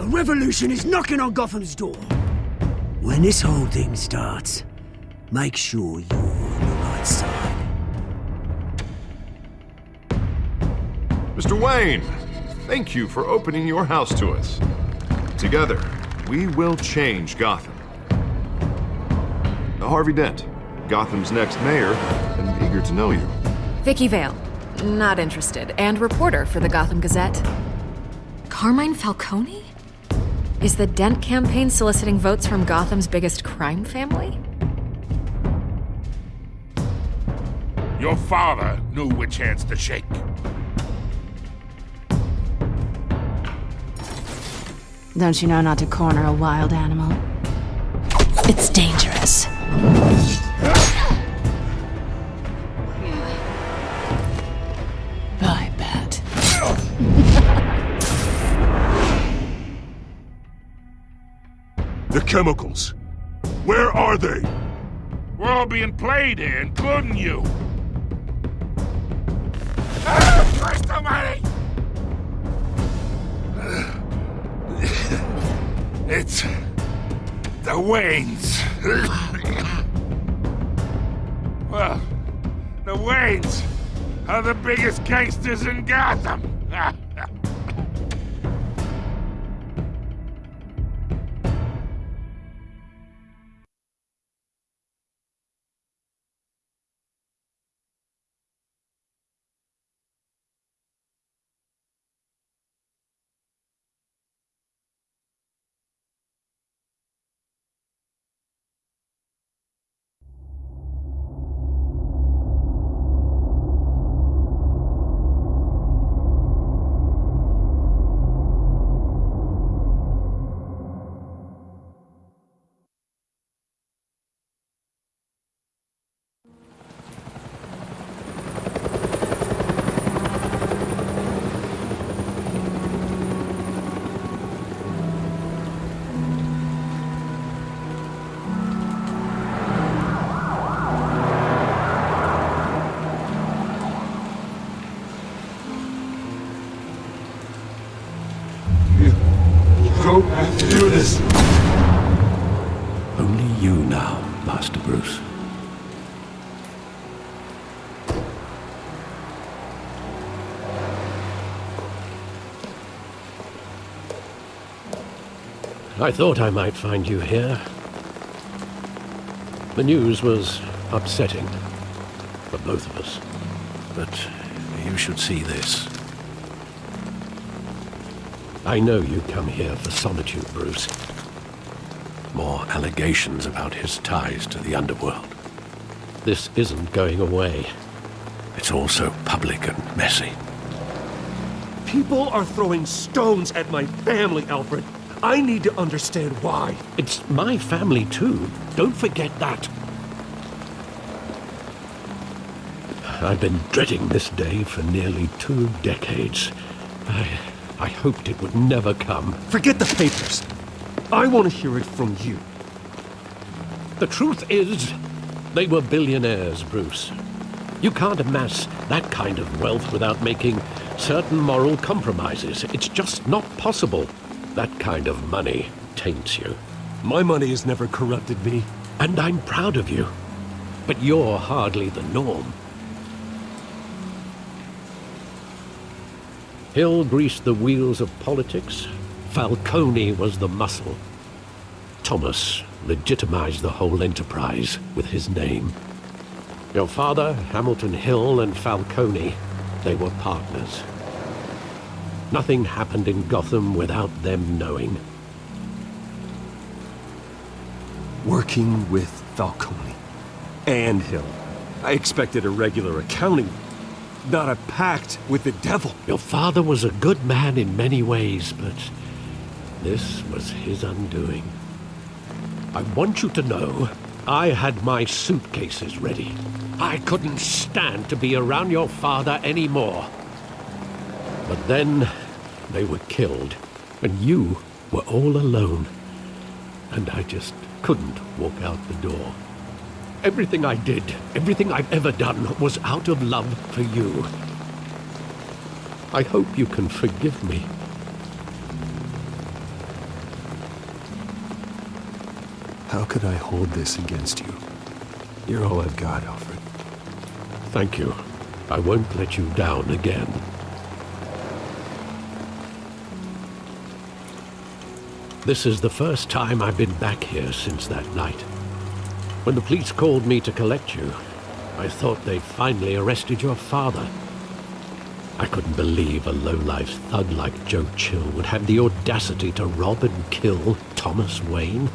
revolution is knocking on Gotham's door. When this whole thing starts, make sure you're on the right side. Mr. Wayne, thank you for opening your house to us. Together, we will change Gotham. Harvey Dent, Gotham's next mayor, and eager to know you. Vicky Vale, not interested, and reporter for the Gotham Gazette. Carmine Falcone? Is the Dent campaign soliciting votes from Gotham's biggest crime family? Your father knew which hands to shake. Don't you know not to corner a wild animal? It's dangerous. I bet. The chemicals. Where are they? We're all being played here, including you. Christ almighty! It's the Waynes. Well, the Waynes are the biggest gangsters in Gotham. Don't have to do this. Only you now, Master Bruce. I thought I might find you here. The news was upsetting for both of us. But you should see this. I know you come here for solitude, Bruce. More allegations about his ties to the underworld. This isn't going away. It's also public and messy. People are throwing stones at my family, Alfred. I need to understand why. It's my family, too. Don't forget that. I've been dreading this day for nearly 2 decades. I hoped it would never come. Forget the papers. I want to hear it from you. The truth is, they were billionaires, Bruce. You can't amass that kind of wealth without making certain moral compromises. It's just not possible. That kind of money taints you. My money has never corrupted me. And I'm proud of you. But you're hardly the norm. Hill greased the wheels of politics. Falcone was the muscle. Thomas legitimized the whole enterprise with his name. Your father, Hamilton Hill, and Falcone, they were partners. Nothing happened in Gotham without them knowing. Working with Falcone and Hill. I expected a regular accounting, not a pact with the devil. Your father was a good man in many ways, but this was his undoing. I want you to know, I had my suitcases ready. I couldn't stand to be around your father anymore. But then they were killed, and you were all alone. And I just couldn't walk out the door. Everything I did, everything I've ever done, was out of love for you. I hope you can forgive me. How could I hold this against you? You're all I've got, Alfred. Thank you. I won't let you down again. This is the first time I've been back here since that night. When the police called me to collect you, I thought they'd finally arrested your father. I couldn't believe a low-life thug like Joe Chill would have the audacity to rob and kill Thomas Wayne.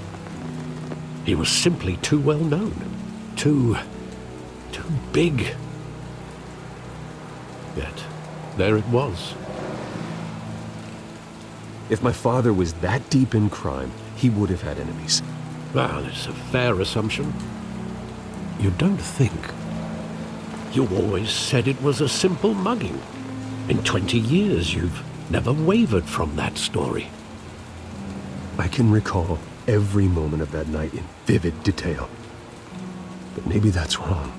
He was simply too well known. Too big. Yet, there it was. If my father was that deep in crime, he would have had enemies. Well, it's a fair assumption. You don't think? You always said it was a simple mugging. In 20 years, you've never wavered from that story. I can recall every moment of that night in vivid detail. But maybe that's wrong.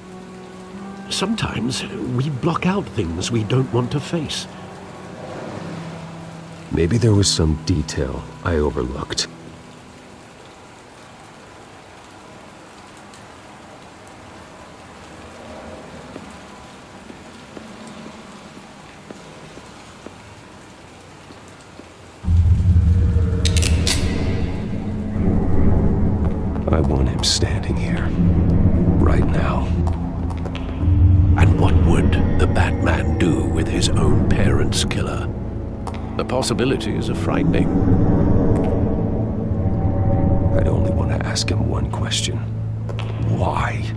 Sometimes we block out things we don't want to face. Maybe there was some detail I overlooked. I want him standing here, right now. And what would the Batman do with his own parents' killer? The possibilities are frightening. I'd only want to ask him one question. Why?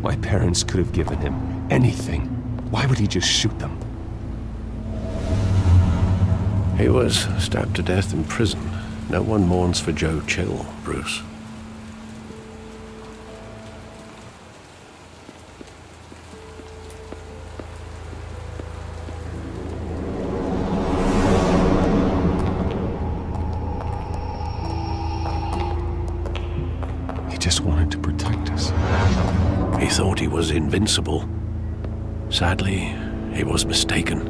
My parents could have given him anything. Why would he just shoot them? He was stabbed to death in prison. No one mourns for Joe Chill, Bruce. Just wanted to protect us. He thought he was invincible. Sadly, he was mistaken.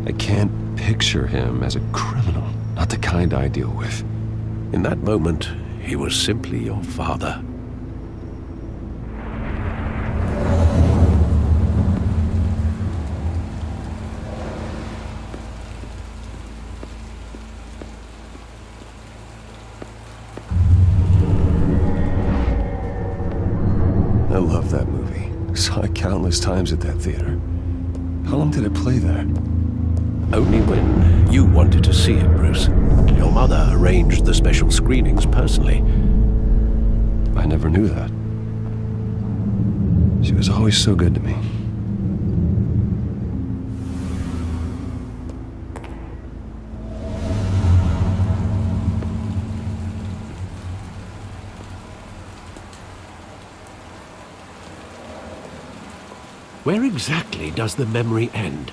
I can't picture him as a criminal. Not the kind I deal with. In that moment, he was simply your father. I love that movie. Saw it countless times at that theater. How long did it play there? Only when you wanted to see it, Bruce. Your mother arranged the special screenings personally. I never knew that. She was always so good to me. Where exactly does the memory end?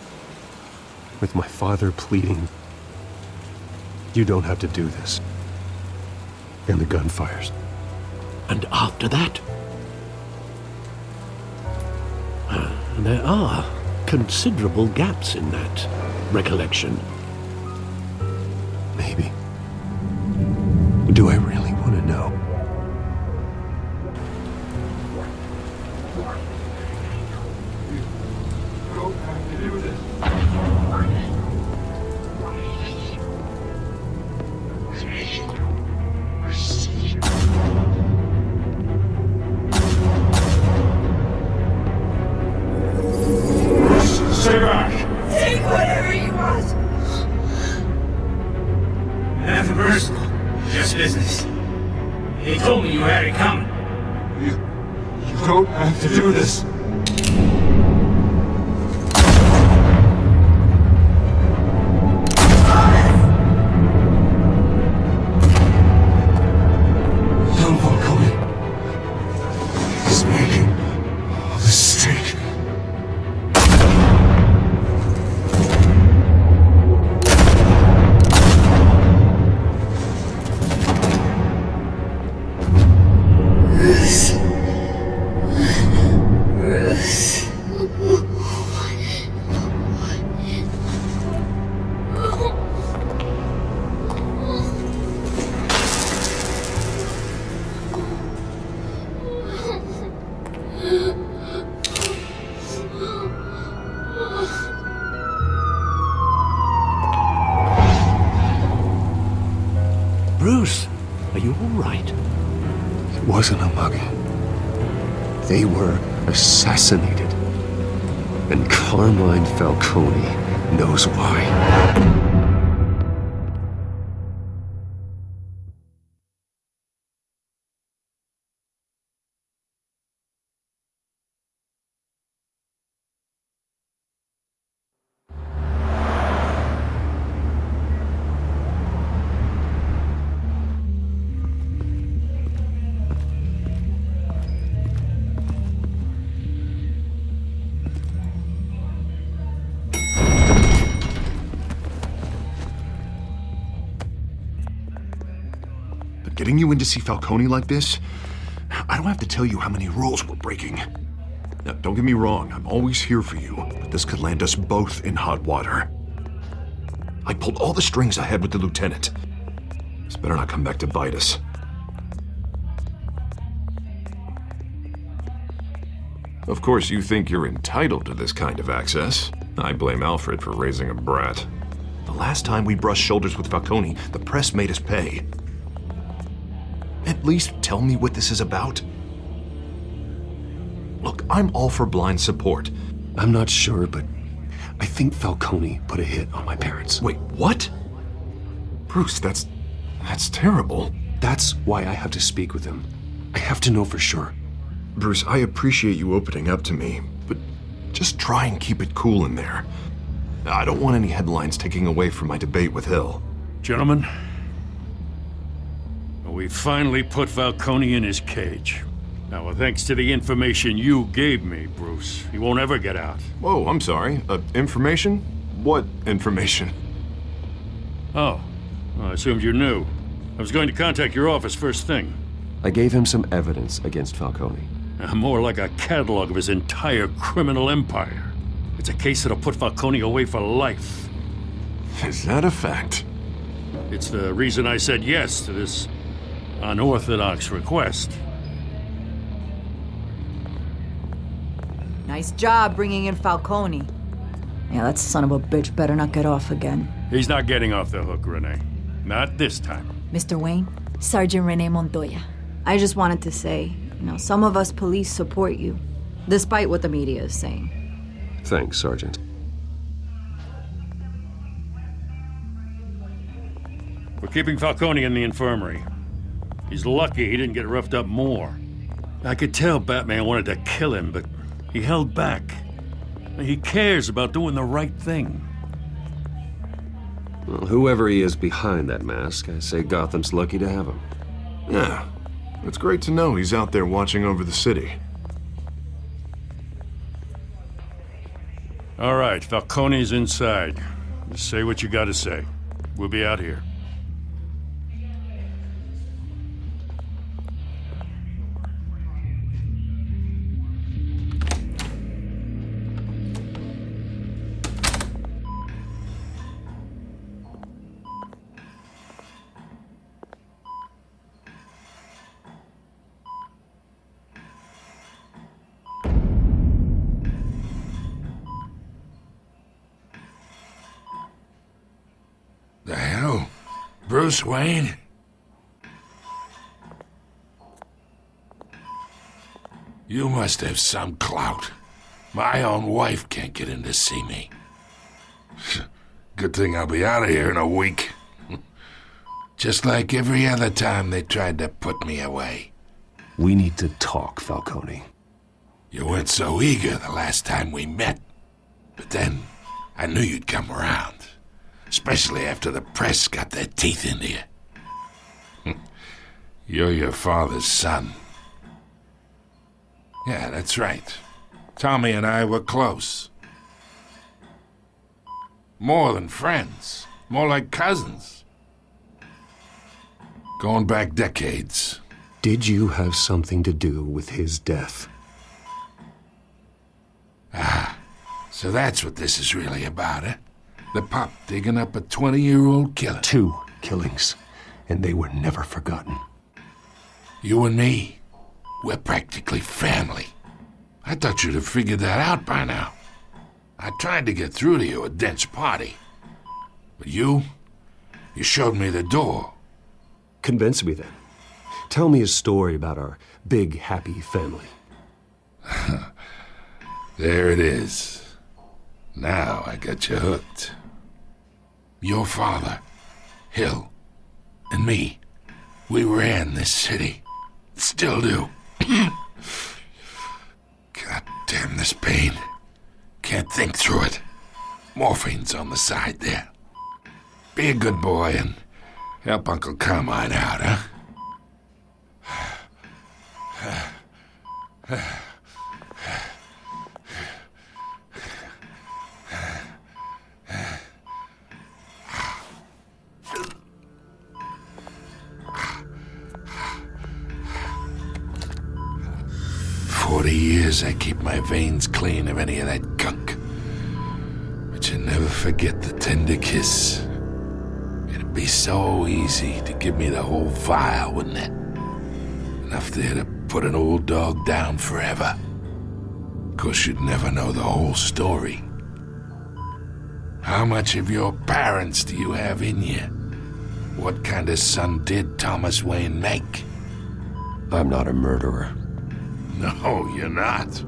With my father pleading, "You don't have to do this." And the gun fires. And after that? There are considerable gaps in that recollection. Maybe. Do I really want to know? Stay back! Take whatever you want! Nothing personal, just business. He told me you had it coming. You don't have to do this. Don't walk away. He's making a mistake. Bruce, are you all right? It wasn't a mugging. They were assassinated. And Carmine Falcone knows why. Getting you in to see Falcone like this? I don't have to tell you how many rules we're breaking. Now, don't get me wrong, I'm always here for you, but this could land us both in hot water. I pulled all the strings I had with the lieutenant. This better not come back to bite us. Of course, you think you're entitled to this kind of access. I blame Alfred for raising a brat. The last time we brushed shoulders with Falcone, the press made us pay. At least tell me what this is about. Look, I'm all for blind support. I'm not sure, but I think Falcone put a hit on my parents. Wait, what? Bruce, that's terrible. That's why I have to speak with him. I have to know for sure. Bruce, I appreciate you opening up to me, but just try and keep it cool in there. I don't want any headlines taking away from my debate with Hill. Gentlemen, we finally put Falcone in his cage. Now, thanks to the information you gave me, Bruce, he won't ever get out. Whoa, I'm sorry. Information? What information? Oh, well, I assumed you knew. I was going to contact your office first thing. I gave him some evidence against Falcone. More like a catalog of his entire criminal empire. It's a case that'll put Falcone away for life. Is that a fact? It's the reason I said yes to this unorthodox request. Nice job bringing in Falcone. Yeah, that son of a bitch better not get off again. He's not getting off the hook, Renee. Not this time. Mr. Wayne, Sergeant Renee Montoya. I just wanted to say, some of us police support you, despite what the media is saying. Thanks, Sergeant. We're keeping Falcone in the infirmary. He's lucky he didn't get roughed up more. I could tell Batman wanted to kill him, but he held back. He cares about doing the right thing. Well, whoever he is behind that mask, I say Gotham's lucky to have him. Yeah, it's great to know he's out there watching over the city. All right, Falcone's inside. Just say what you gotta say. We'll be out here. The hell? Bruce Wayne? You must have some clout. My own wife can't get in to see me. Good thing I'll be out of here in a week. Just like every other time they tried to put me away. We need to talk, Falcone. You weren't so eager the last time we met. But then, I knew you'd come around. Especially after the press got their teeth into you. You're your father's son. Yeah, that's right. Tommy and I were close. More than friends. More like cousins. Going back decades. Did you have something to do with his death? Ah, so that's what this is really about, eh? The pup digging up a 20-year-old killer. 2 killings, and they were never forgotten. You and me, we're practically family. I thought you'd have figured that out by now. I tried to get through to you at Dent's party. But you showed me the door. Convince me then. Tell me a story about our big, happy family. There it is. Now I got you hooked. Your father, Hill, and me, we ran this city. Still do. God damn this pain. Can't think through it. Morphine's on the side there. Be a good boy and help Uncle Carmine out, huh? 40 years I keep my veins clean of any of that gunk. But you never forget the tender kiss. It'd be so easy to give me the whole vial, wouldn't it? Enough there to put an old dog down forever. Of course, you'd never know the whole story. How much of your parents do you have in you? What kind of son did Thomas Wayne make? I'm not a murderer. No, you're not.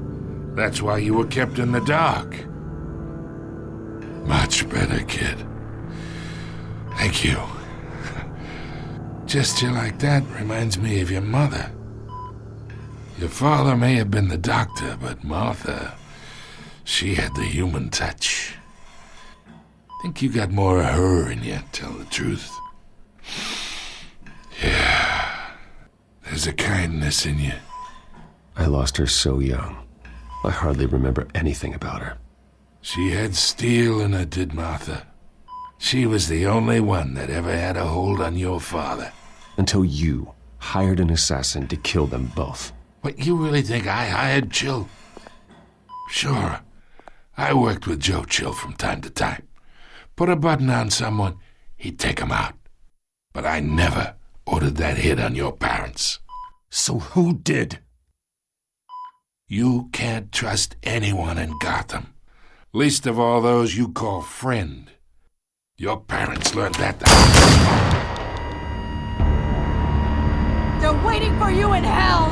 That's why you were kept in the dark. Much better, kid. Thank you. Gesture like that reminds me of your mother. Your father may have been the doctor, but Martha, she had the human touch. Think you got more of her in you, tell the truth. Yeah, there's a kindness in you. I lost her so young. I hardly remember anything about her. She had steel in her, did Martha. She was the only one that ever had a hold on your father. Until you hired an assassin to kill them both. What, you really think I hired Chill? Sure, I worked with Joe Chill from time to time. Put a button on someone, he'd take him out. But I never ordered that hit on your parents. So who did? You can't trust anyone in Gotham. Least of all those you call friend. Your parents learned that. They're waiting for you in hell!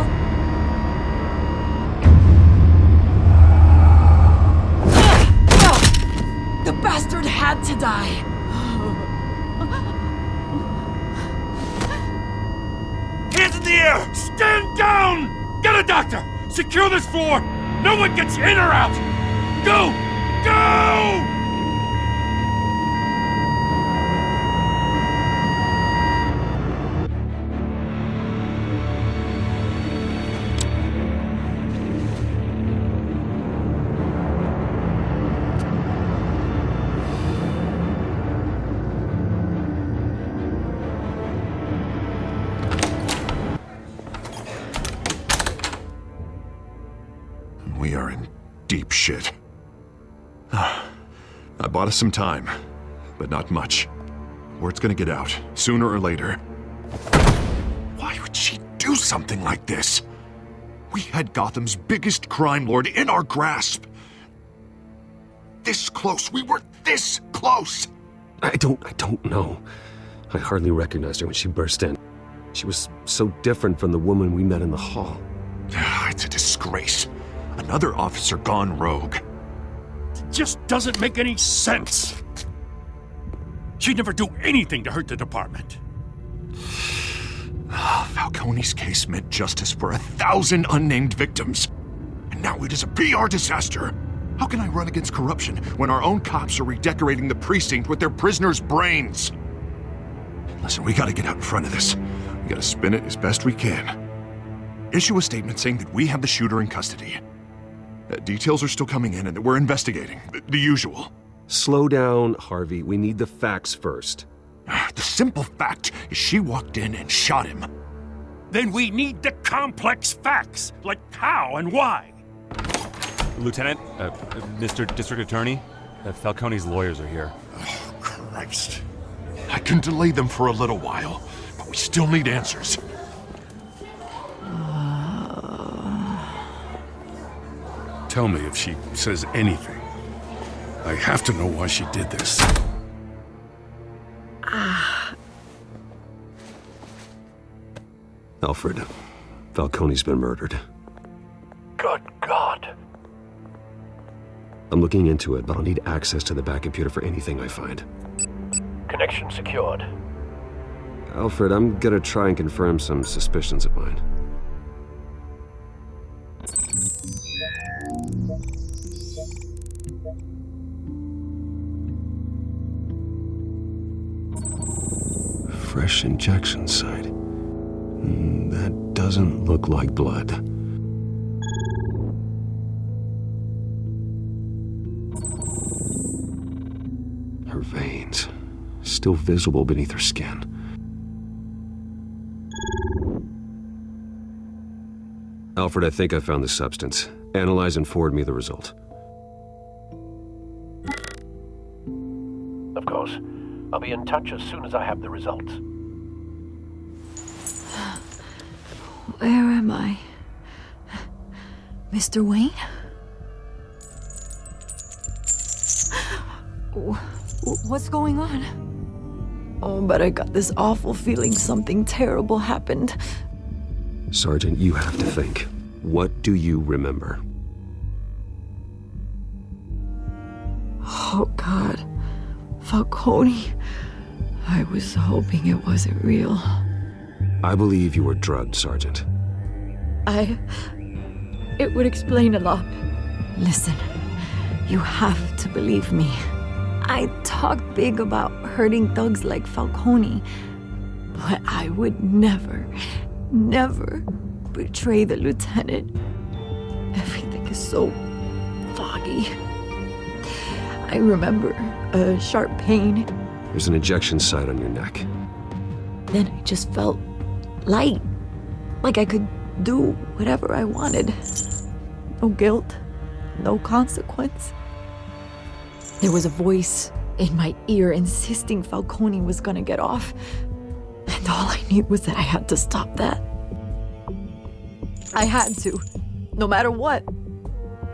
The bastard had to die! Hands in the air! Stand down! Get a doctor! Secure this floor! No one gets in or out! Go! Go! We are in deep shit. I bought us some time, but not much. Word's gonna get out, sooner or later. Why would she do something like this? We had Gotham's biggest crime lord in our grasp. This close, we were this close! I don't know. I hardly recognized her when she burst in. She was so different from the woman we met in the hall. It's a disgrace. Another officer gone rogue. It just doesn't make any sense. She'd never do anything to hurt the department. Falcone's case meant justice for 1,000 unnamed victims. And now it is a PR disaster. How can I run against corruption when our own cops are redecorating the precinct with their prisoners' brains? Listen, we gotta get out in front of this. We gotta spin it as best we can. Issue a statement saying that we have the shooter in custody. Details are still coming in and that we're investigating. The usual. Slow down, Harvey. We need the facts first. The simple fact is she walked in and shot him. Then we need the complex facts, like how and why. Lieutenant, Mr. District Attorney, Falcone's lawyers are here. Oh, Christ. I can delay them for a little while, but we still need answers. Tell me if she says anything. I have to know why she did this. Alfred, Falcone's been murdered. Good God. I'm looking into it, but I'll need access to the back computer for anything I find. Connection secured. Alfred, I'm gonna try and confirm some suspicions of mine. Fresh injection site. That doesn't look like blood. Her veins, still visible beneath her skin. Alfred, I think I found the substance. Analyze and forward me the result. Of course. I'll be in touch as soon as I have the results. Where am I? Mr. Wayne? What's going on? Oh, but I got this awful feeling something terrible happened. Sergeant, you have to think. What do you remember? Oh, God. Falcone. I was hoping it wasn't real. I believe you were drugged, Sergeant. It would explain a lot. Listen, you have to believe me. I talk big about hurting thugs like Falcone, but I would never betray the lieutenant. Everything is so foggy. I remember a sharp pain. There's an injection site on your neck. Then I just felt light, like I could do whatever I wanted. No guilt, no consequence. There was a voice in my ear insisting Falcone was gonna get off. And all I knew was that I had to stop that. I had to, no matter what.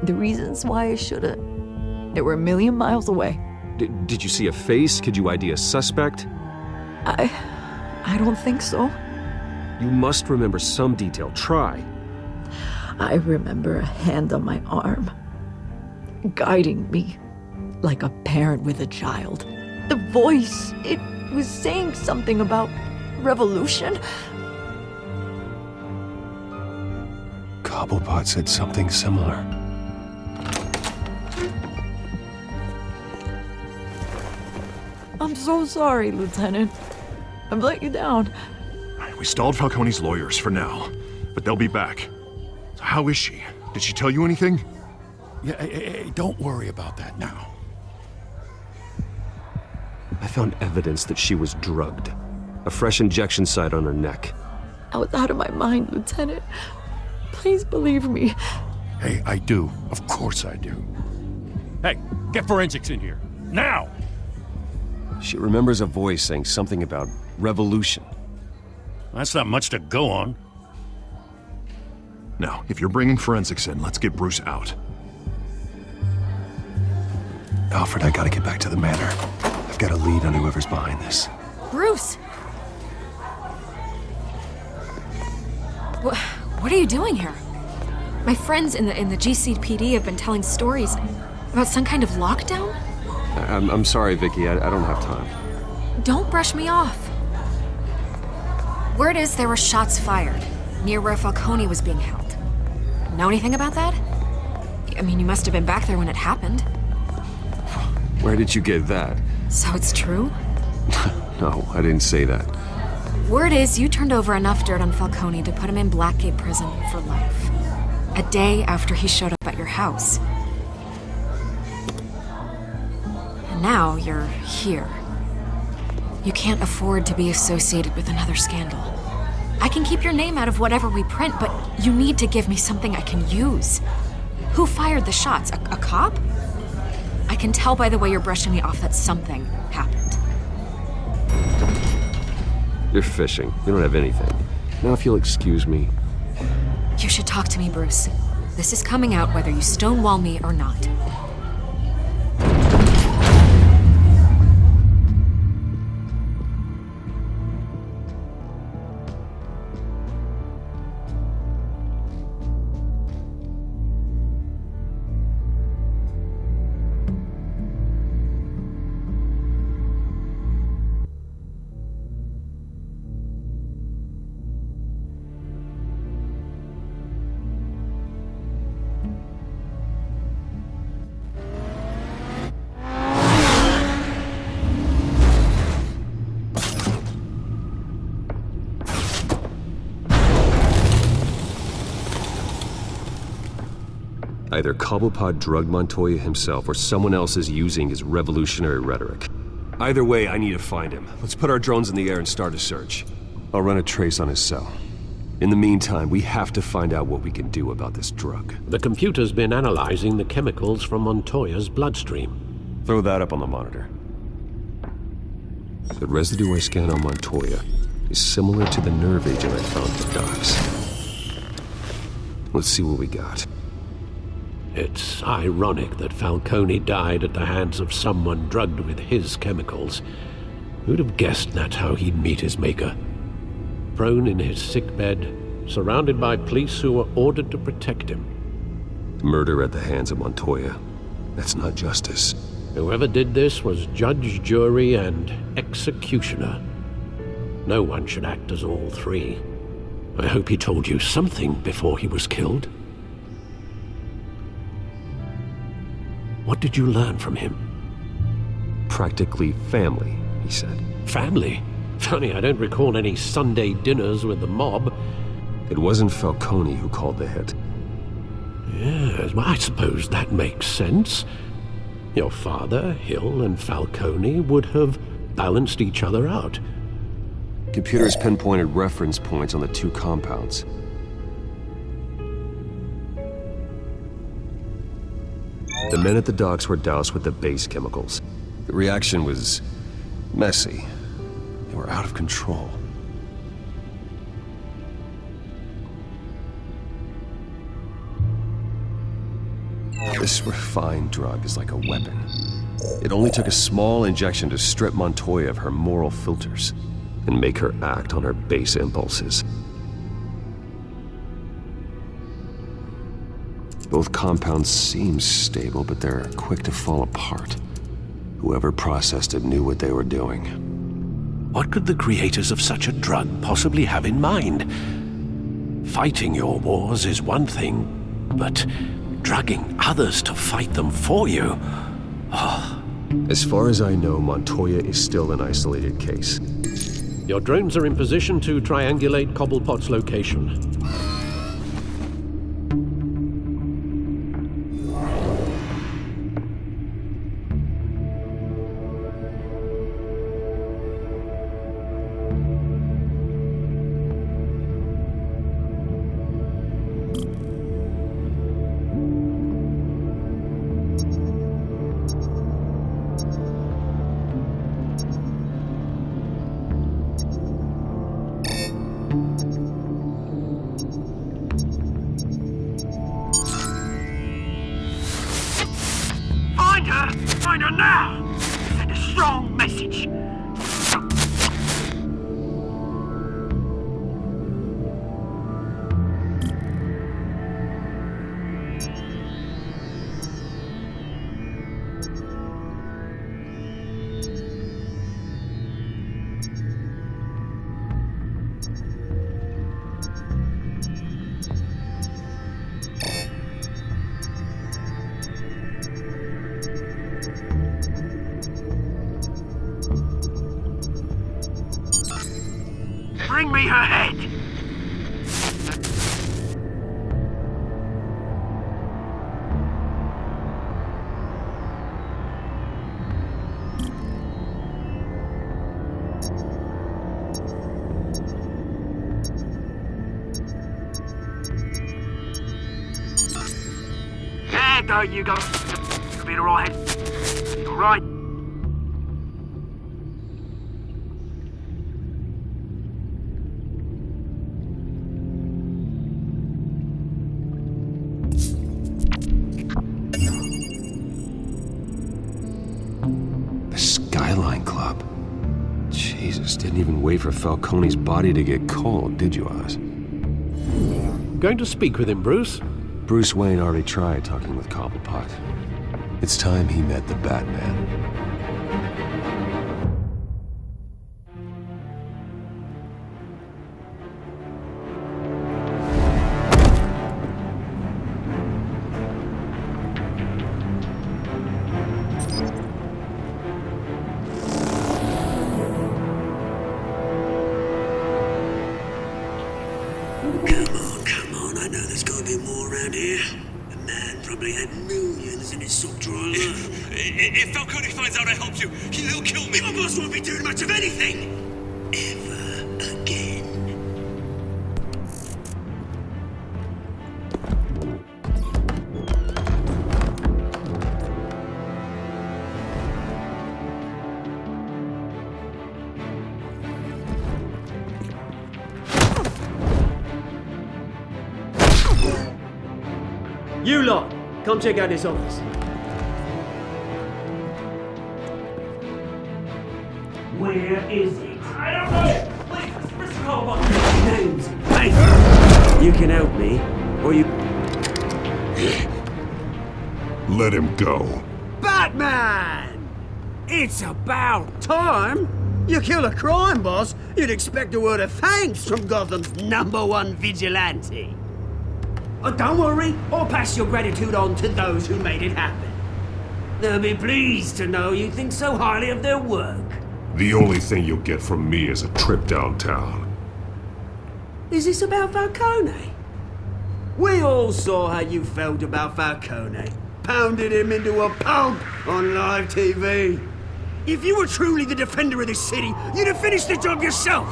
The reasons why I shouldn't, they were a million miles away. Did you see a face? Could you ID a suspect? I don't think so. You must remember some detail. Try. I remember a hand on my arm, guiding me like a parent with a child. The voice, it was saying something about revolution. Cobblepot said something similar. I'm so sorry, Lieutenant. I've let you down. We stalled Falcone's lawyers for now, but they'll be back. So how is she? Did she tell you anything? Yeah, hey, don't worry about that now. I found evidence that she was drugged. A fresh injection site on her neck. I was out of my mind, Lieutenant. Please believe me. Hey, I do. Of course I do. Hey, get forensics in here. Now! She remembers a voice saying something about revolution. That's not much to go on. Now, if you're bringing forensics in, let's get Bruce out. Alfred, I gotta get back to the manor. I've got a lead on whoever's behind this. Bruce! What are you doing here? My friends in the GCPD have been telling stories about some kind of lockdown? I'm sorry, Vicky. I don't have time. Don't brush me off. Word is there were shots fired near where Falcone was being held. Know anything about that? I mean, you must have been back there when it happened. Where did you get that? So it's true? No, I didn't say that. Word is you turned over enough dirt on Falcone to put him in Blackgate Prison for life. A day after he showed up at your house. And now you're here. You can't afford to be associated with another scandal. I can keep your name out of whatever we print, but you need to give me something I can use. Who fired the shots? A cop? I can tell by the way you're brushing me off that something happened. You're fishing. You don't have anything. Now, if you'll excuse me. You should talk to me, Bruce. This is coming out whether you stonewall me or not. Either Cobblepot drugged Montoya himself or someone else is using his revolutionary rhetoric. Either way, I need to find him. Let's put our drones in the air and start a search. I'll run a trace on his cell. In the meantime, we have to find out what we can do about this drug. The computer's been analyzing the chemicals from Montoya's bloodstream. Throw that up on the monitor. The residue I scanned on Montoya is similar to the nerve agent I found at the docks. Let's see what we got. It's ironic that Falcone died at the hands of someone drugged with his chemicals. Who'd have guessed that's how he'd meet his maker? Prone in his sickbed, surrounded by police who were ordered to protect him. Murder at the hands of Montoya. That's not justice. Whoever did this was judge, jury, and executioner. No one should act as all three. I hope he told you something before he was killed. What did you learn from him? Practically family, he said. Family? Funny, I don't recall any Sunday dinners with the mob. It wasn't Falcone who called the hit. Yes, well, I suppose that makes sense. Your father, Hill, and Falcone would have balanced each other out. Computers pinpointed reference points on the two compounds. The men at the docks were doused with the base chemicals. The reaction was messy. They were out of control. This refined drug is like a weapon. It only took a small injection to strip Montoya of her moral filters and make her act on her base impulses. Both compounds seem stable, but they're quick to fall apart. Whoever processed it knew what they were doing. What could the creators of such a drug possibly have in mind? Fighting your wars is one thing, but drugging others to fight them for you? Oh. As far as I know, Montoya is still an isolated case. Your drones are in position to triangulate Cobblepot's location. Find her now! Send a strong message. Bring me her head! There you go. You'll be alright. Alright. Club. Jesus, didn't even wait for Falcone's body to get cold, did you, Oz? Going to speak with him, Bruce? Bruce Wayne already tried talking with Cobblepot. It's time he met the Batman. Come on, I know there's gonna be more around here. A man probably had millions in his sock drawer alone. If Falcone finds out I helped you, he'll kill me. Your boss won't be doing much of anything! Ever again. You lot, come check out this office. Where is it? I don't know. Please, Mr. Caldwell. Names. Hey! You can help me, or you... Let him go. Batman! It's about time! You kill a crime boss, you'd expect a word of thanks from Gotham's #1 vigilante. Oh, don't worry, I'll pass your gratitude on to those who made it happen. They'll be pleased to know you think so highly of their work. The only thing you'll get from me is a trip downtown. Is this about Falcone? We all saw how you felt about Falcone. Pounded him into a pulp on live TV. If you were truly the defender of this city, you'd have finished the job yourself.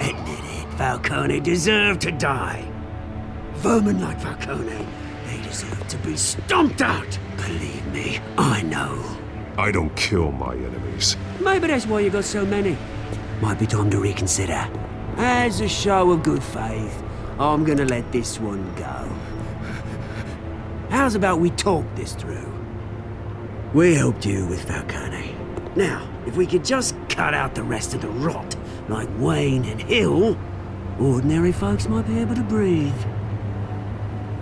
Admit it, Falcone deserved to die. Vermin like Falcone, they deserve to be stomped out. Believe me, I know. I don't kill my enemies. Maybe that's why you got so many. Might be time to reconsider. As a show of good faith, I'm gonna let this one go. How's about we talk this through? We helped you with Falcone. Now, if we could just cut out the rest of the rot, like Wayne and Hill, ordinary folks might be able to breathe.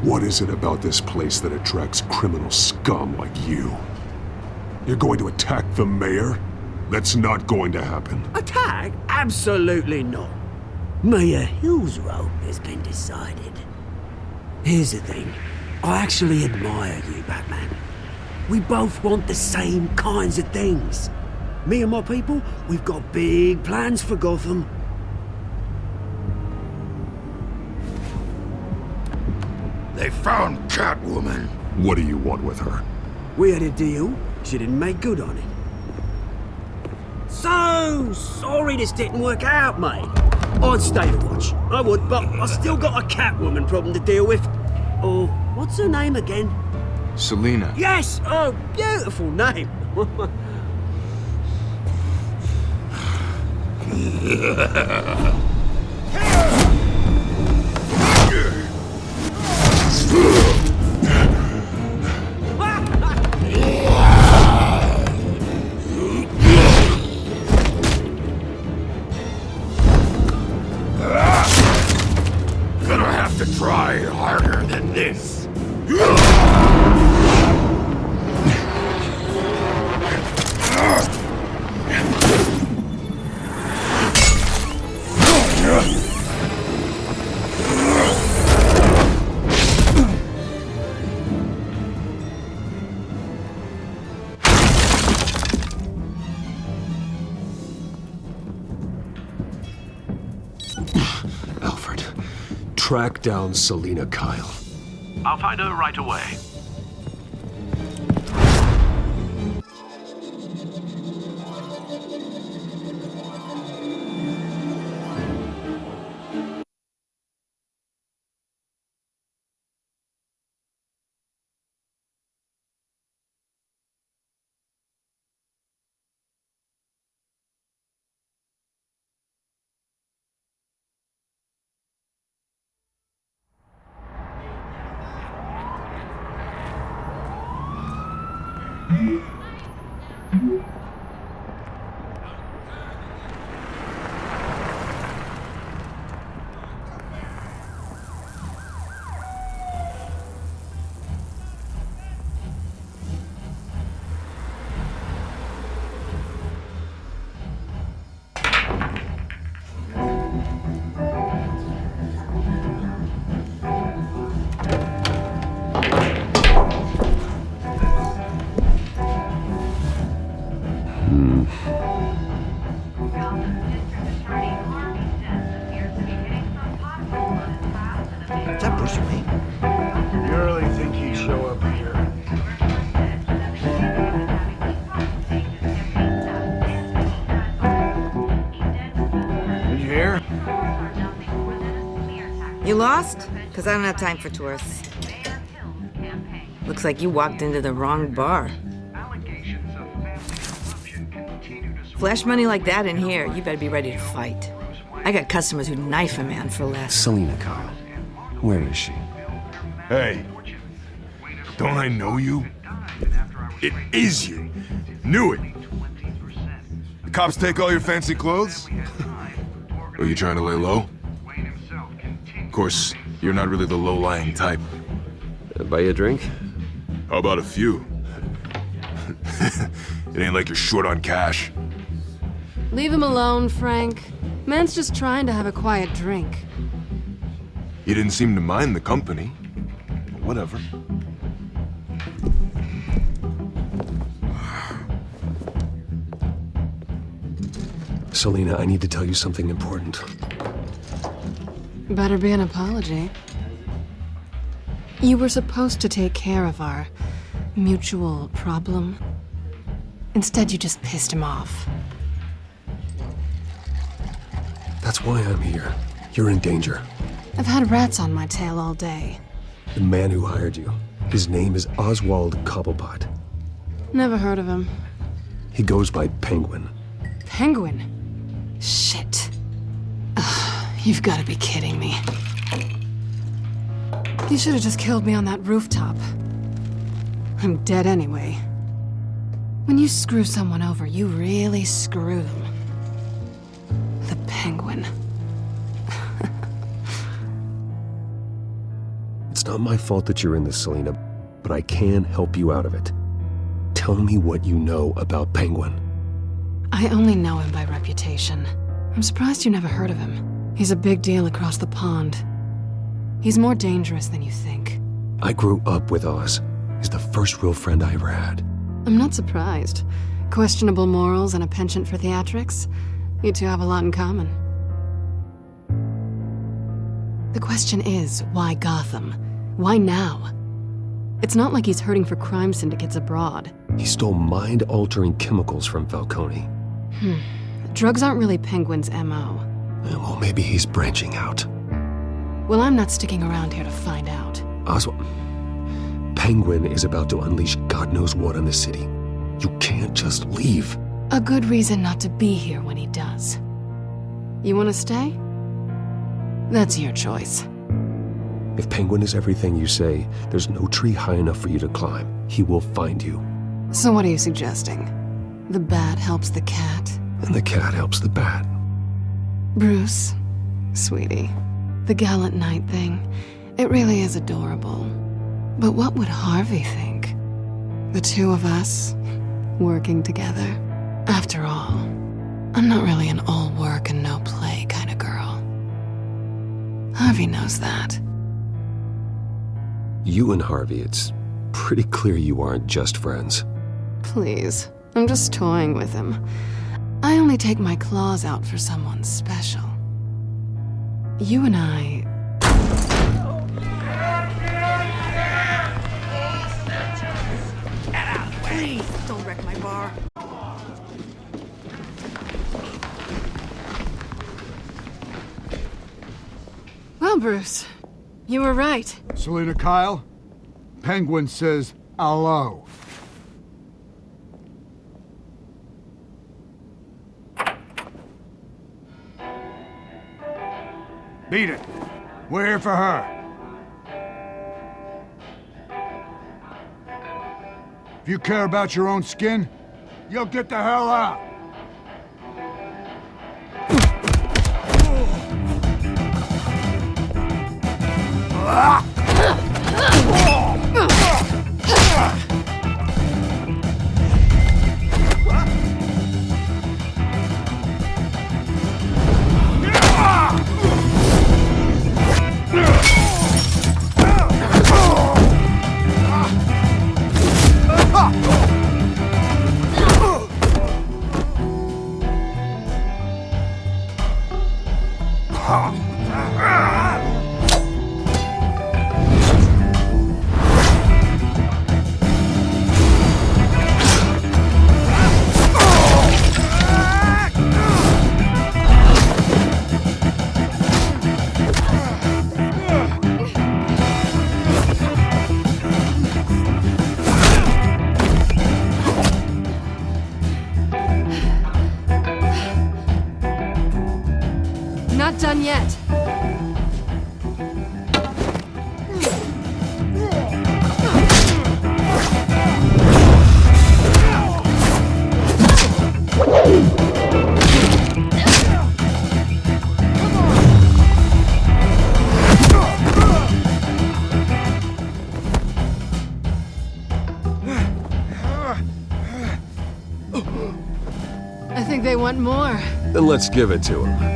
What is it about this place that attracts criminal scum like you? You're going to attack the mayor? That's not going to happen. Attack? Absolutely not. Mayor Hill's role has been decided. Here's the thing. I actually admire you, Batman. We both want the same kinds of things. Me and my people, we've got big plans for Gotham. They found Catwoman. What do you want with her? We had a deal. She didn't make good on it. So sorry this didn't work out, mate. I'd stay to watch. I would, but I still got a Catwoman problem to deal with. Oh, what's her name again? Selina. Yes! Oh, beautiful name. Gonna have to try harder than this. Alfred, track down Selina Kyle. I'll find her right away. Is that Bruce Wayne? You really think he'd show up You lost? Because I don't have time for tourists. Looks like you walked into the wrong bar. Flash money like that in here, you better be ready to fight. I got customers who'd knife a man for less. Selina, Kyle. Where is she? Hey, don't I know you? It is you. Knew it. The cops take all your fancy clothes? Are you trying to lay low? Of course, you're not really the low-lying type. Buy you a drink? How about a few? It ain't like you're short on cash. Leave him alone, Frank. Man's just trying to have a quiet drink. You didn't seem to mind the company. But whatever. Selina, I need to tell you something important. Better be an apology. You were supposed to take care of our mutual problem. Instead, you just pissed him off. That's why I'm here. You're in danger. I've had rats on my tail all day. The man who hired you, his name is Oswald Cobblepot. Never heard of him. He goes by Penguin. Penguin? Shit. Ugh, you've got to be kidding me. You should have just killed me on that rooftop. I'm dead anyway. When you screw someone over, you really screw them. The Penguin. It's not my fault that you're in this, Selina, but I can help you out of it. Tell me what you know about Penguin. I only know him by reputation. I'm surprised you never heard of him. He's a big deal across the pond. He's more dangerous than you think. I grew up with Oz. He's the first real friend I ever had. I'm not surprised. Questionable morals and a penchant for theatrics. You two have a lot in common. The question is, why Gotham? Why now? It's not like he's hurting for crime syndicates abroad. He stole mind-altering chemicals from Falcone. Drugs aren't really Penguin's M.O. Well, maybe he's branching out. Well, I'm not sticking around here to find out. Oswald, Penguin is about to unleash God knows what on the city. You can't just leave. A good reason not to be here when he does. You want to stay? That's your choice. If Penguin is everything you say, there's no tree high enough for you to climb. He will find you. So what are you suggesting? The bat helps the cat? And the cat helps the bat. Bruce, sweetie, the gallant knight thing, it really is adorable. But what would Harvey think? The two of us, working together? After all, I'm not really an all work and no play kind of girl. Harvey knows that. You and Harvey, it's pretty clear you aren't just friends. Please, I'm just toying with him. I only take my claws out for someone special. You and I... Please, don't wreck my bar. Well, Bruce, you were right. Selina, Kyle, Penguin says hello. Beat it. We're here for her. If you care about your own skin, you'll get the hell out. not done yet. I think they want more. Then let's give it to him.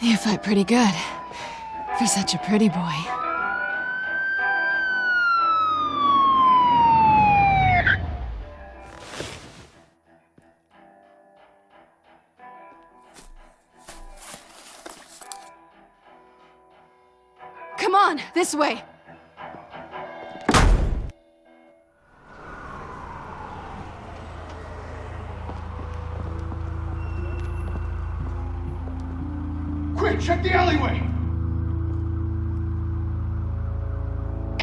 You fight pretty good. For such a pretty boy. Come on, this way. Quick, check the alleyway!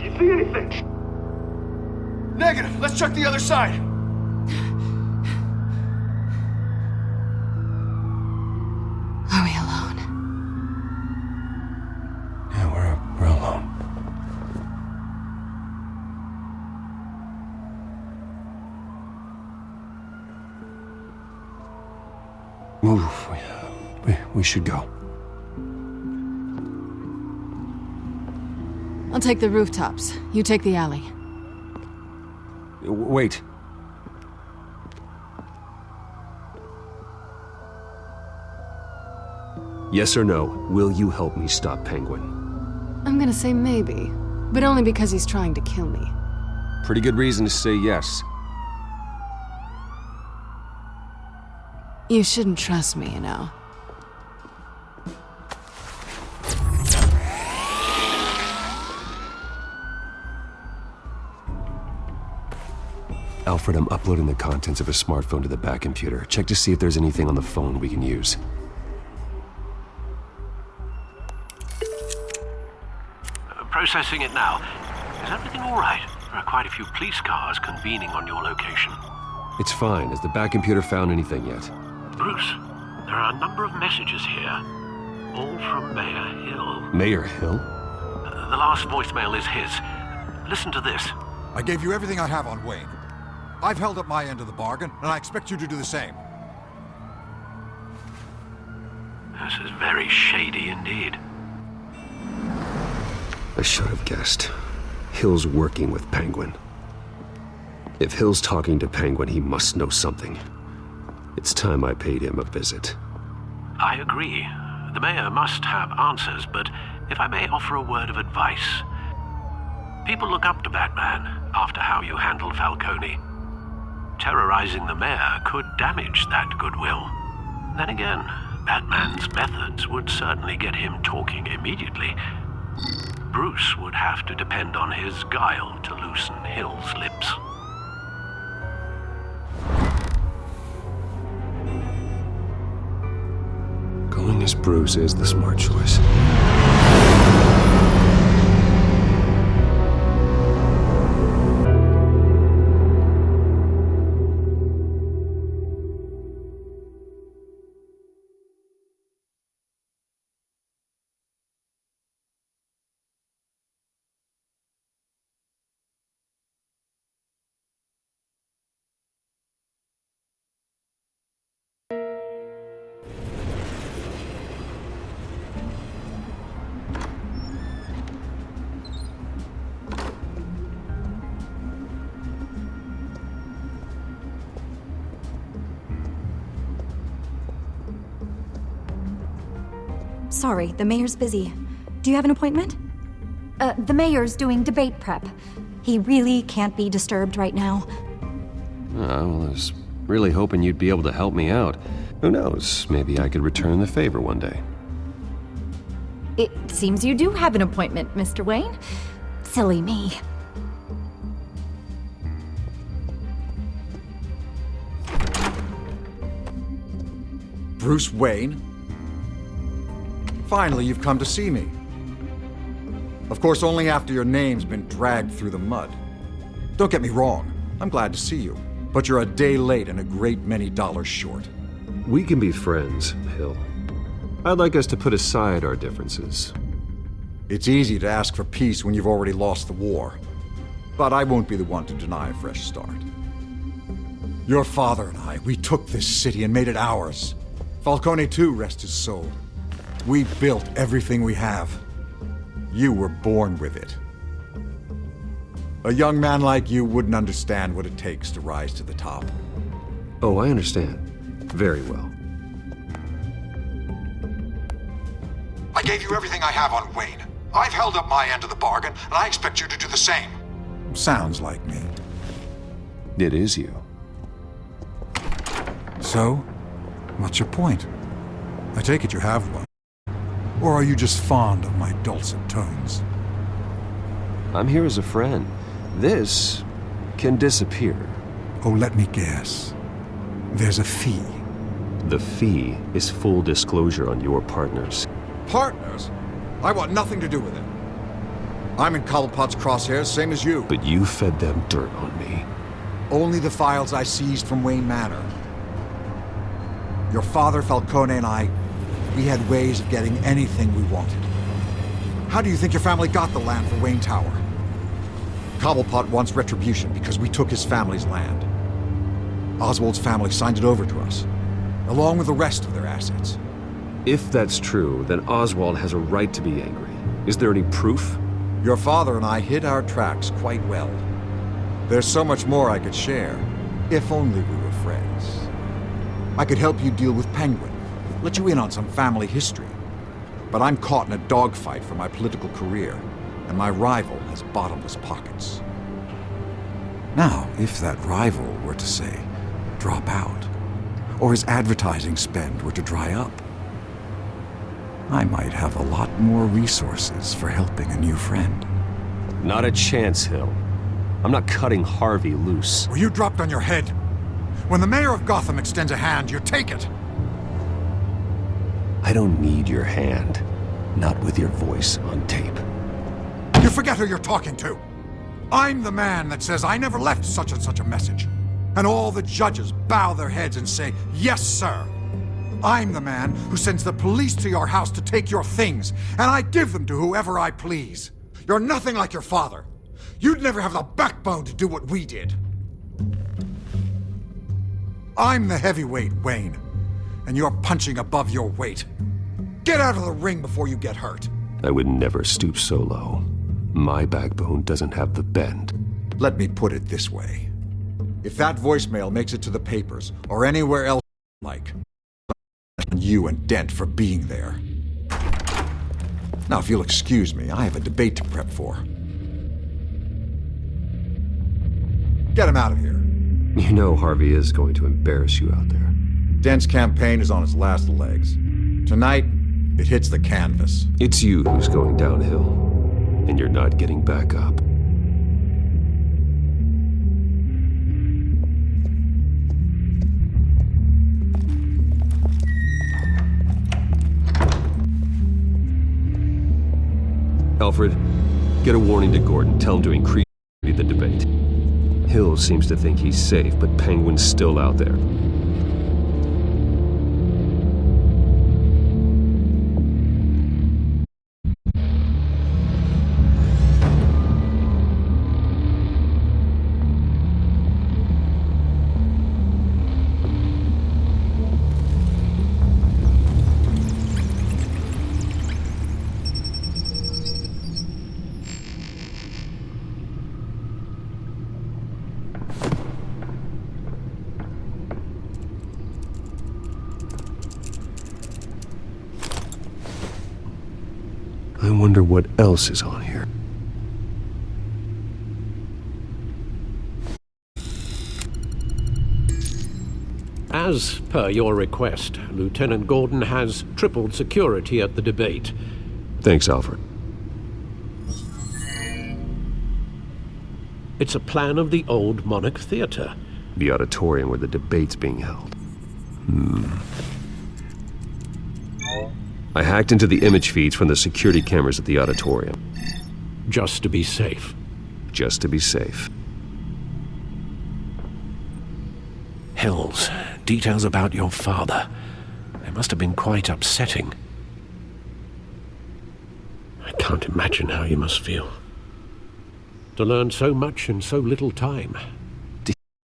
You see anything? Negative. Let's check the other side. Are we alone? Yeah, we're alone. Move. We should go. I'll take the rooftops. You take the alley. Wait. Yes or no, will you help me stop Penguin? I'm gonna say maybe, but only because he's trying to kill me. Pretty good reason to say yes. You shouldn't trust me, you know. Alfred, I'm uploading the contents of a smartphone to the back computer. Check to see if there's anything on the phone we can use. Processing it now. Is everything all right? There are quite a few police cars convening on your location. It's fine. Has the back computer found anything yet? Bruce, there are a number of messages here. All from Mayor Hill. Mayor Hill? The last voicemail is his. Listen to this. I gave you everything I have on Wayne. I've held up my end of the bargain, and I expect you to do the same. This is very shady indeed. I should have guessed. Hill's working with Penguin. If Hill's talking to Penguin, he must know something. It's time I paid him a visit. I agree. The mayor must have answers, but if I may offer a word of advice. People look up to Batman after how you handled Falcone. Terrorizing the mayor could damage that goodwill. Then again, Batman's methods would certainly get him talking immediately. Bruce would have to depend on his guile to loosen Hill's lips. Going as Bruce is the smart choice. Sorry, the mayor's busy. Do you have an appointment? The mayor's doing debate prep. He really can't be disturbed right now. Well, I was really hoping you'd be able to help me out. Who knows, maybe I could return the favor one day. It seems you do have an appointment, Mr. Wayne. Silly me. Bruce Wayne? Finally, you've come to see me. Of course, only after your name's been dragged through the mud. Don't get me wrong, I'm glad to see you, but you're a day late and a great many dollars short. We can be friends, Hill. I'd like us to put aside our differences. It's easy to ask for peace when you've already lost the war, but I won't be the one to deny a fresh start. Your father and I, we took this city and made it ours. Falcone too, rest his soul. We built everything we have. You were born with it. A young man like you wouldn't understand what it takes to rise to the top. Oh, I understand. Very well. I gave you everything I have on Wayne. I've held up my end of the bargain, and I expect you to do the same. Sounds like me. It is you. So, what's your point? I take it you have one. Or are you just fond of my dulcet tones? I'm here as a friend. This can disappear. Oh, let me guess. There's a fee. The fee is full disclosure on your partners. Partners? I want nothing to do with it. I'm in Cobblepot's crosshairs, same as you. But you fed them dirt on me. Only the files I seized from Wayne Manor. Your father, Falcone, and I, we had ways of getting anything we wanted. How do you think your family got the land for Wayne Tower? Cobblepot wants retribution because we took his family's land. Oswald's family signed it over to us, along with the rest of their assets. If that's true, then Oswald has a right to be angry. Is there any proof? Your father and I hid our tracks quite well. There's so much more I could share, if only we were friends. I could help you deal with Penguin, let you in on some family history. But I'm caught in a dogfight for my political career, and my rival has bottomless pockets. Now, if that rival were to say, drop out, or his advertising spend were to dry up, I might have a lot more resources for helping a new friend. Not a chance, Hill. I'm not cutting Harvey loose. Were you dropped on your head? When the mayor of Gotham extends a hand, you take it. I don't need your hand. Not with your voice on tape. You forget who you're talking to. I'm the man that says I never left such and such a message. And all the judges bow their heads and say, yes, sir. I'm the man who sends the police to your house to take your things, and I give them to whoever I please. You're nothing like your father. You'd never have the backbone to do what we did. I'm the heavyweight, Wayne, and you're punching above your weight. Get out of the ring before you get hurt. I would never stoop so low. My backbone doesn't have the bend. Let me put it this way. If that voicemail makes it to the papers, or anywhere else like, you and Dent for being there. Now, if you'll excuse me, I have a debate to prep for. Get him out of here. You know Harvey is going to embarrass you out there. Dent's campaign is on its last legs. Tonight, it hits the canvas. It's you who's going downhill, and you're not getting back up. Alfred, get a warning to Gordon. Tell him to increase the debate. Hill seems to think he's safe, but Penguin's still out there. I wonder what else is on here. As per your request, Lieutenant Gordon has tripled security at the debate. Thanks, Alfred. It's a plan of the old Monarch Theater. The auditorium where the debate's being held. I hacked into the image feeds from the security cameras at the auditorium. Just to be safe. Just to be safe. Hills, details about your father. They must have been quite upsetting. I can't imagine how you must feel. To learn so much in so little time.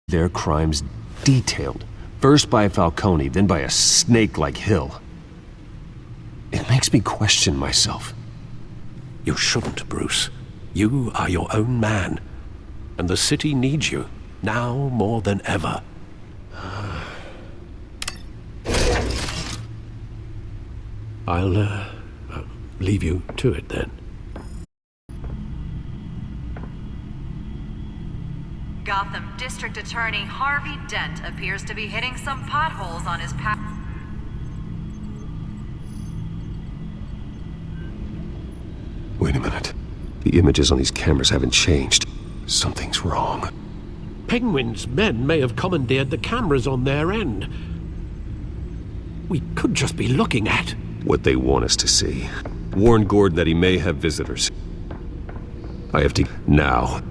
Their crimes detailed. First by Falcone, then by a snake like Hill. It makes me question myself. You shouldn't, Bruce. You are your own man. And the city needs you, now more than ever. I'll leave you to it then. Gotham District Attorney Harvey Dent appears to be hitting some potholes on his path. Wait a minute. The images on these cameras haven't changed. Something's wrong. Penguin's men may have commandeered the cameras on their end. We could just be looking at what they want us to see. Warn Gordon that he may have visitors. I have to now.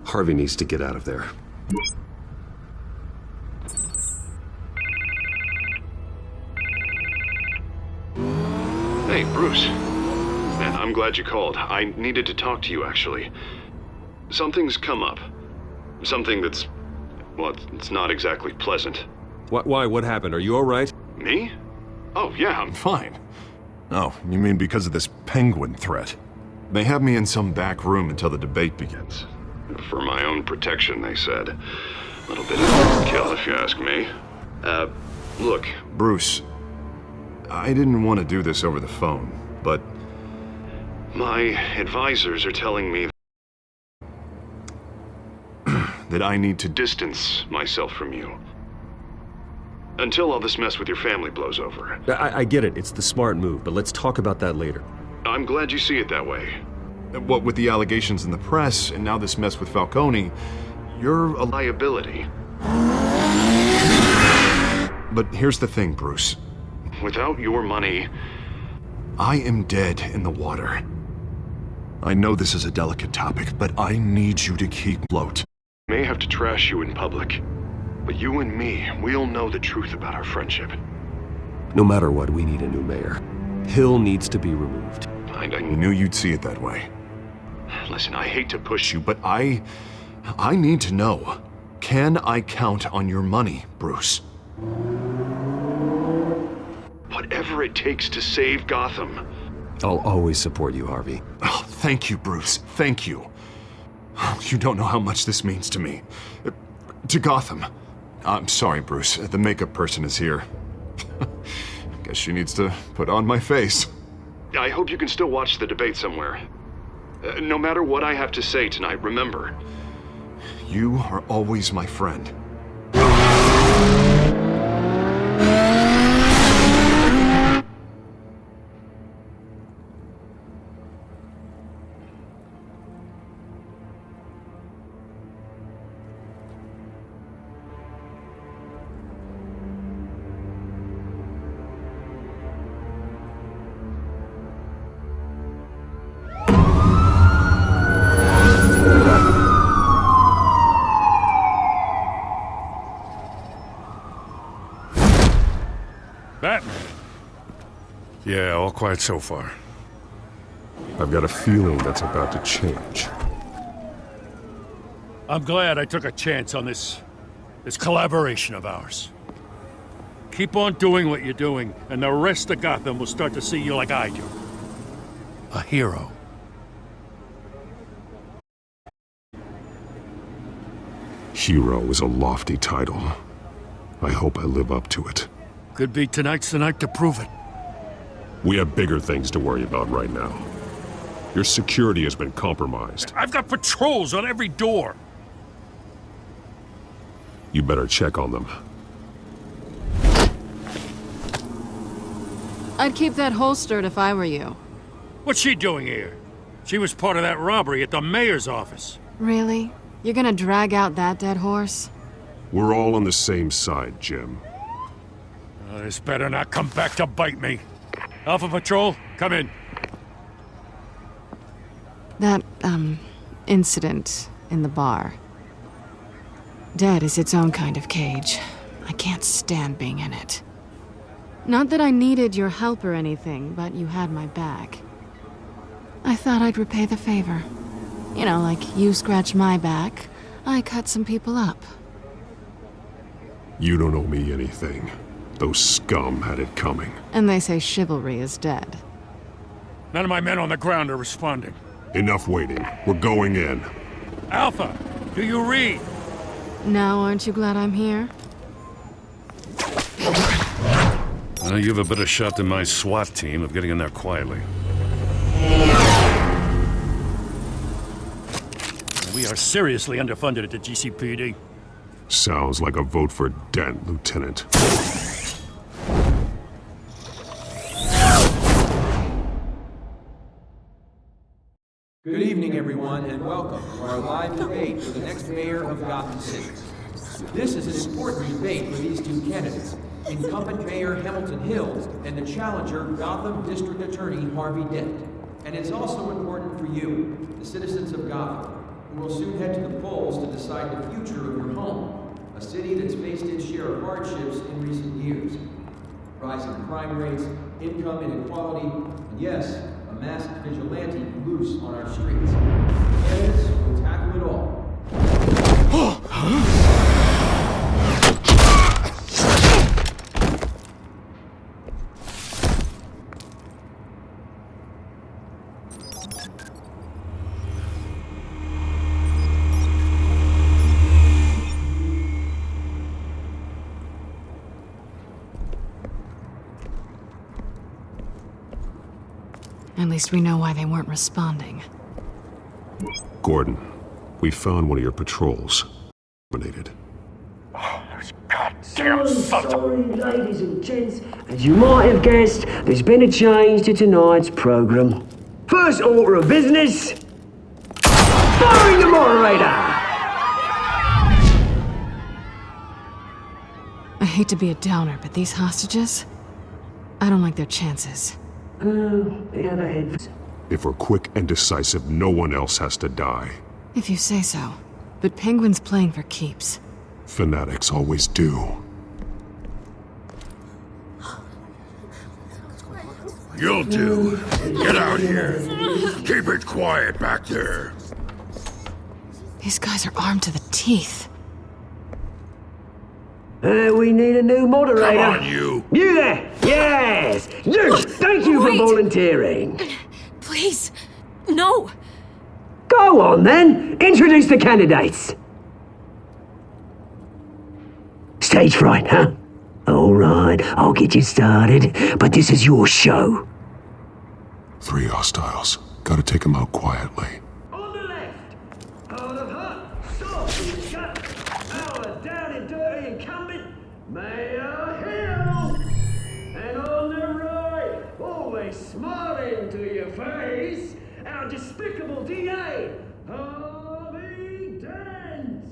Harvey needs to get out of there. Hey, Bruce. Man, I'm glad you called. I needed to talk to you, actually. Something's come up. Something that's... well, it's not exactly pleasant. Why? What happened? Are you all right? Me? Oh, yeah, I'm fine. Oh, you mean because of this penguin threat? They have me in some back room until the debate begins. For my own protection, they said. A little bit of overkill, if you ask me. Look, Bruce, I didn't want to do this over the phone, but my advisors are telling me that I need to distance myself from you. Until all this mess with your family blows over. I get it. It's the smart move, but let's talk about that later. I'm glad you see it that way. What with the allegations in the press, and now this mess with Falcone, you're a liability. But here's the thing, Bruce. Without your money, I am dead in the water. I know this is a delicate topic, but I need you to keep afloat. I may have to trash you in public, but you and me, we'll know the truth about our friendship. No matter what, we need a new mayor. Hill needs to be removed. I knew you'd see it that way. Listen, I hate to push you, but I need to know. Can I count on your money, Bruce? Whatever it takes to save Gotham. I'll always support you, Harvey. Oh, thank you, Bruce. Thank you. You don't know how much this means to me. To Gotham. I'm sorry, Bruce. The makeup person is here. Guess she needs to put on my face. I hope you can still watch the debate somewhere. No matter what I have to say tonight, remember, you are always my friend. Batman. Yeah, all quiet so far. I've got a feeling that's about to change. I'm glad I took a chance on this collaboration of ours. Keep on doing what you're doing, and the rest of Gotham will start to see you like I do. A hero. Hero is a lofty title. I hope I live up to it. Could be tonight's the night to prove it. We have bigger things to worry about right now. Your security has been compromised. I've got patrols on every door. You better check on them. I'd keep that holstered if I were you. What's she doing here? She was part of that robbery at the mayor's office. Really? You're gonna drag out that dead horse? We're all on the same side, Jim. This better not come back to bite me. Alpha Patrol, come in. That, incident in the bar. Dead is its own kind of cage. I can't stand being in it. Not that I needed your help or anything, but you had my back. I thought I'd repay the favor. You know, like you scratch my back, I cut some people up. You don't owe me anything. Those scum had it coming. And they say chivalry is dead. None of my men on the ground are responding. Enough waiting. We're going in. Alpha, do you read? Now, aren't you glad I'm here? You have a better shot than my SWAT team of getting in there quietly. We are seriously underfunded at the GCPD. Sounds like a vote for Dent, Lieutenant. Good evening, everyone, and welcome to our live debate for the next mayor of Gotham City. This is an important debate for these two candidates, incumbent Mayor Hamilton Hill and the challenger Gotham District Attorney Harvey Dent. And it's also important for you, the citizens of Gotham, who will soon head to the polls to decide the future of your home, a city that's faced its share of hardships in recent years. Rising crime rates, income inequality, and yes, a masked vigilante loose on our streets. Candidates will tackle it all. At least we know why they weren't responding. Gordon, we found one of your patrols. Terminated. So sorry, ladies and gents. As you might have guessed, there's been a change to tonight's program. First order of business, firing the moderator! I hate to be a downer, but these hostages, I don't like their chances. The other heads. If we're quick and decisive, no one else has to die. If you say so. But Penguin's playing for keeps. Fanatics always do. You'll do. Get out here. Keep it quiet back there. These guys are armed to the teeth. We need a new moderator. Come on, you. You there! Yes! You! Thank you for volunteering. Please, no. Go on then. Introduce the candidates. Stage fright, huh? All right, I'll get you started, but this is your show. 3 hostiles. Gotta take them out quietly. On the left, hard of heart, soft and shut, our down and dirty incumbent, Mayor Hill. And on the right, always smiling to your face, our despicable DA, Harvey Dent.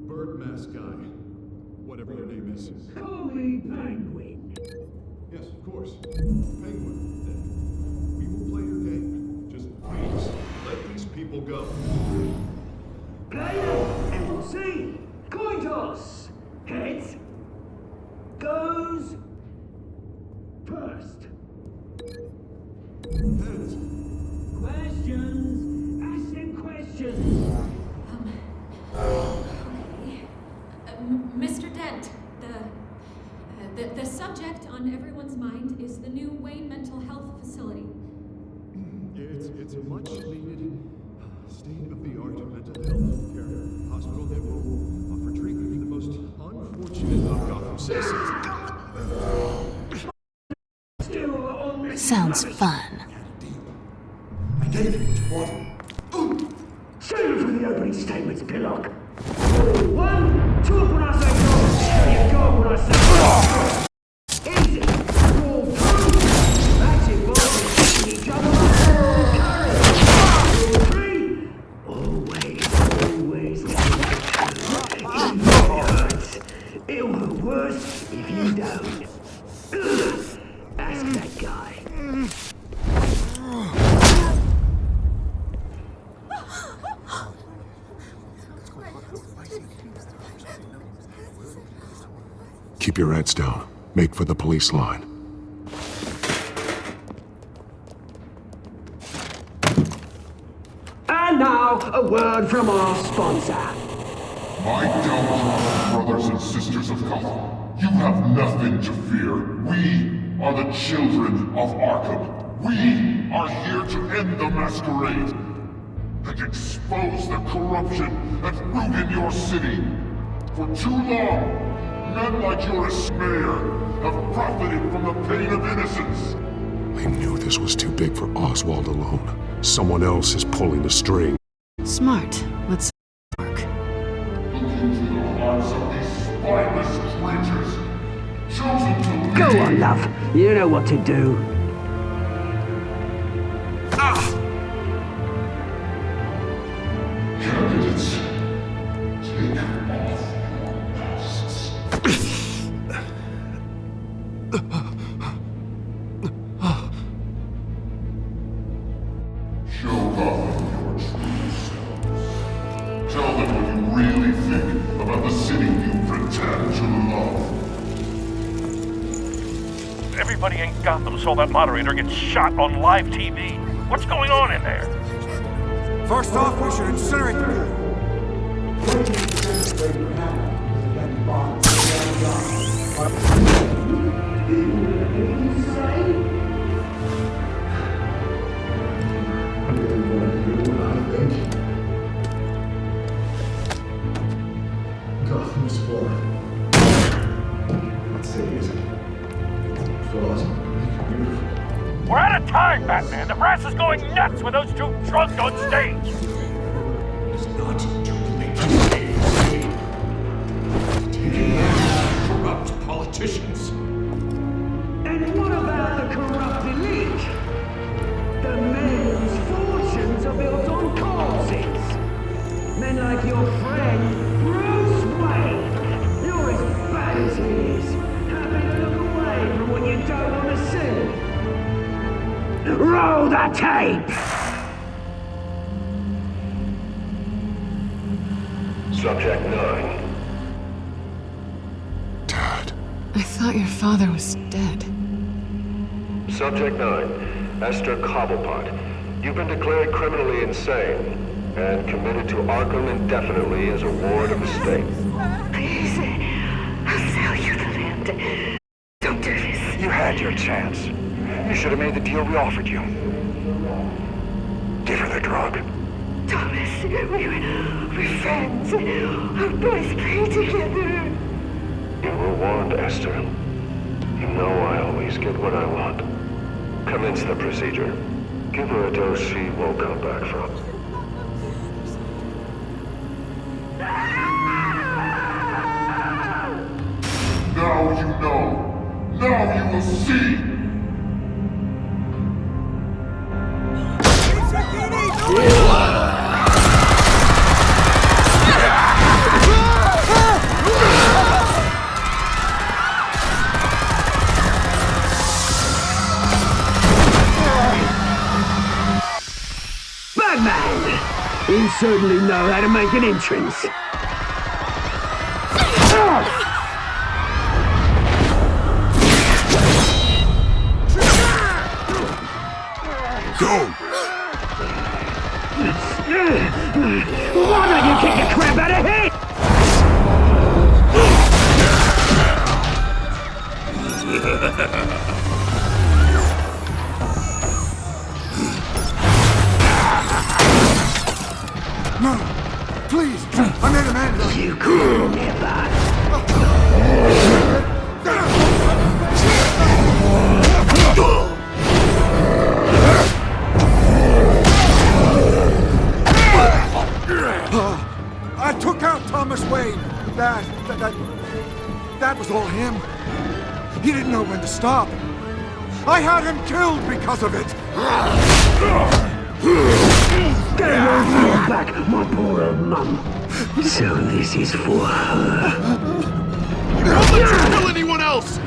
Bird mask guy. Whatever your name is. Call me Penguin. Yes, of course. Penguin. Then we will play your game. Just please, let these people go. Play it, and we'll see. Coin toss. Heads. Goes first. Heads. Questions. Ask them questions. Mr. Dent, the subject on everyone's mind is the new Wayne Mental Health Facility. It's a much needed state-of-the-art mental health care hospital that will offer treatment for the most Sounds fun. I gave you what you wanted. Save it for the opening statements, Pillock. 1, talk when I say go. There you go when I say go. Easy. Rule 2. That's involving kicking each other up. Rule 3. Always even if it hurts. It'll hurt worse if you don't. Ask that guy. Keep your heads down. Make for the police line. And now, a word from our sponsor. My downtrodden brothers and sisters of Gotham, you have nothing to fear. We are the children of Arkham. We are here to end the masquerade and expose the corruption that ruined your city. For too long, men like your mayor have profited from the pain of innocence. I knew this was too big for Oswald alone. Someone else is pulling the string. Smart. Let's work. Look into the hearts of these spineless creatures, chosen to lead. Go on, love. You know what to do. Candidates, take off your masks. Show Gotham your true selves. Tell them what you really think about the city you pretend to love. Everybody in Gotham saw that moderator get shot on live TV. What's going on in there? First off, we should incinerate the Gotham's fallen. What city is it? Flaws make it beautiful. We're out of time, Batman. The brass is going nuts with those two drunks on stage. It's not to make taking out corrupt politicians. And what about the corrupt elite? The men whose fortunes are built on corpses. Men like your friend, Bruce Wayne. You're as bad as he is. Happy to look away from what you don't want to see. Roll the tape! Subject 9. I thought your father was dead. Subject 9. Esther Cobblepot. You've been declared criminally insane and committed to Arkham indefinitely as a ward of the state. Please, I'll sell you the land. Don't do this. You had your chance. You should have made the deal we offered you. Give her the drug. Thomas, we're friends. Our boys play together. You were warned, Esther. You know I always get what I want. Commence the procedure. Give her a dose she won't come back from. Now you know. Now you will see. Batman! You certainly know how to make an entrance. Go! Why don't you kick the crap out of him? No! Please! I made a man! You cool, never. That was all him. He didn't know when to stop. I had him killed because of it. Get your back, my poor old mum. So this is for her. Don't let you kill anyone else!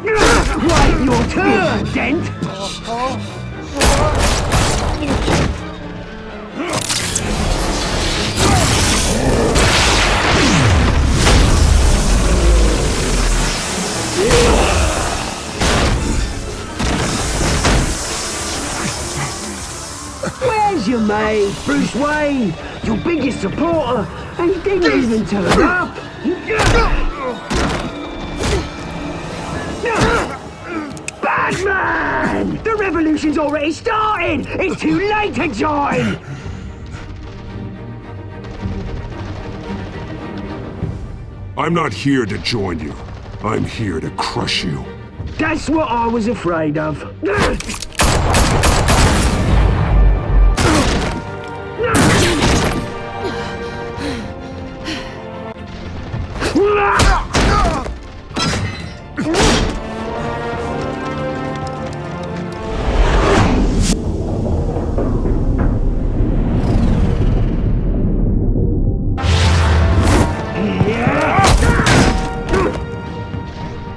Right, your turn, Dent! Where's your mate, Bruce Wayne? Your biggest supporter, and he didn't even turn up! Batman! The revolution's already started! It's too late to join! I'm not here to join you. I'm here to crush you. That's what I was afraid of.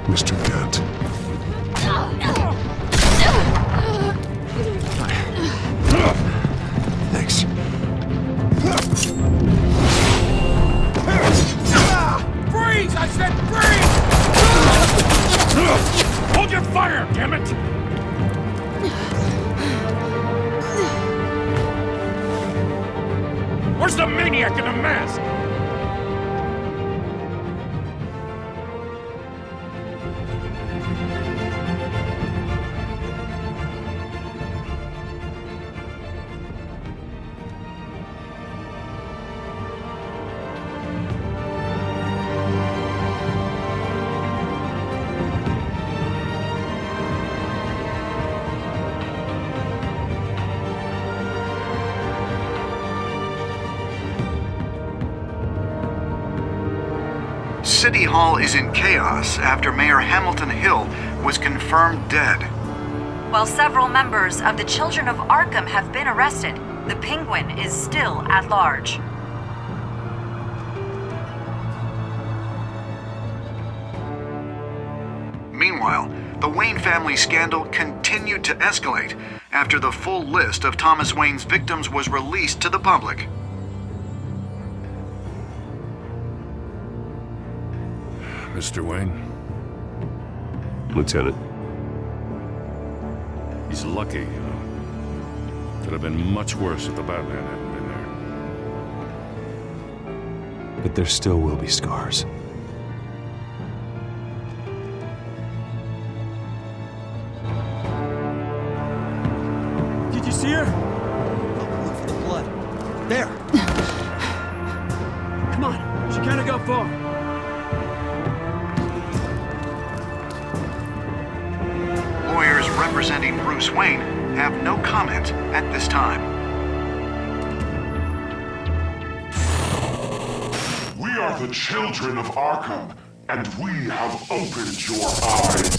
Mr. Dent. Thanks. Freeze! I said freeze! Hold your fire, damn it! Where's the maniac in the mask? City Hall is in chaos after Mayor Hamilton Hill was confirmed dead. While several members of the Children of Arkham have been arrested, the Penguin is still at large. Meanwhile, the Wayne family scandal continued to escalate after the full list of Thomas Wayne's victims was released to the public. Mr. Wayne? Lieutenant. He's lucky, you know. Could have been much worse if the Batman hadn't been there. But there still will be scars. Did you see her? Look for the blood. There. Come on. She can't go far. Lawyers representing Bruce Wayne have no comment at this time. We are the children of Arkham, and we have opened your eyes.